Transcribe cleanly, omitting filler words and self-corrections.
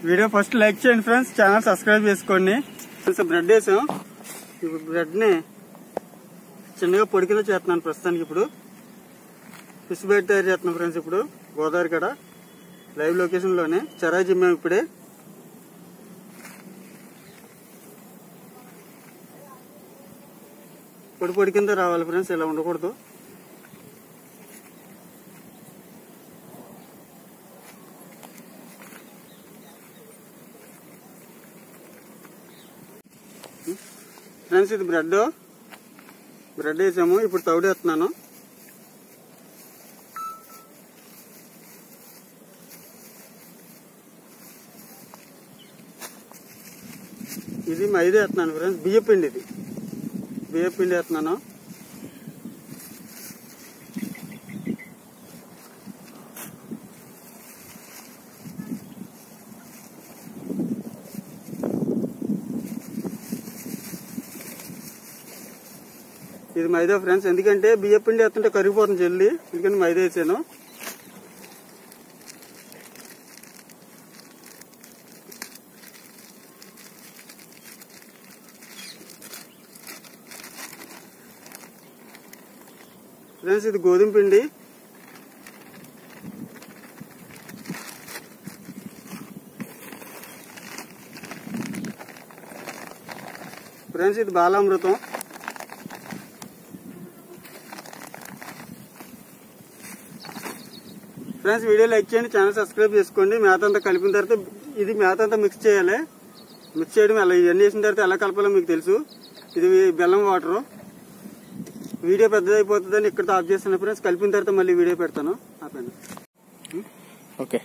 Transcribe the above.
Video first like చేయండి friends, channel subscribe చేసుకోండి. Bread వేసాం. ఇప్పుడు బ్రెడ్ ని చిన్నగా పొడి కింద చేస్తున్నాను ప్రస్తుతానికి. ఇప్పుడు ఫిష్ బ్రెడ్ తయారు చేస్తున్నాం ఫ్రెండ్స్. ఇప్పుడు గోదావరి కడ లైవ్ లొకేషన్ లోనే చెరాయి జిమ్మాం. ఇప్పుడే పొడి పొడి కింద రావాలి ఫ్రెండ్స్, ఇలా ఉండకూడదు. ఫ్రెండ్స్ ఇది బ్రెడ్ వేసాము. ఇప్పుడు తౌడు వేస్తున్నాను. ఇది మైదా వేస్తున్నాను ఫ్రెండ్స్. బియ్యపిండి, ఇది బియ్యపిండి వేస్తున్నాను. ఇది మైదా ఫ్రెండ్స్, ఎందుకంటే బియ్య పిండి వేస్తుంటే కరిగిపోతుంది జల్దీ, ఎందుకంటే మైదా వేసాను. ఫ్రెండ్స్ ఇది గోధుమ పిండి. ఫ్రెండ్స్ ఇది బాలామృతం. ఫ్రెండ్స్ వీడియో లైక్ చేయండి, ఛానల్ సబ్స్క్రైబ్ చేసుకోండి. మేత అంతా కలిపిన తర్వాత ఇది మేత అంతా మిక్స్ చేయాలి. మిక్స్ చేయడం ఎలా, ఇవన్నీ వేసిన తర్వాత ఎలా కలపాలో మీకు తెలుసు. ఇది బెల్లం వాటర్. వీడియో పెద్దదైపోతుందని ఇక్కడ ఆఫ్ చేస్తాను ఫ్రెండ్స్. కలిపిన తర్వాత మళ్ళీ వీడియో పెడతాను. ఆపండి. ఓకే.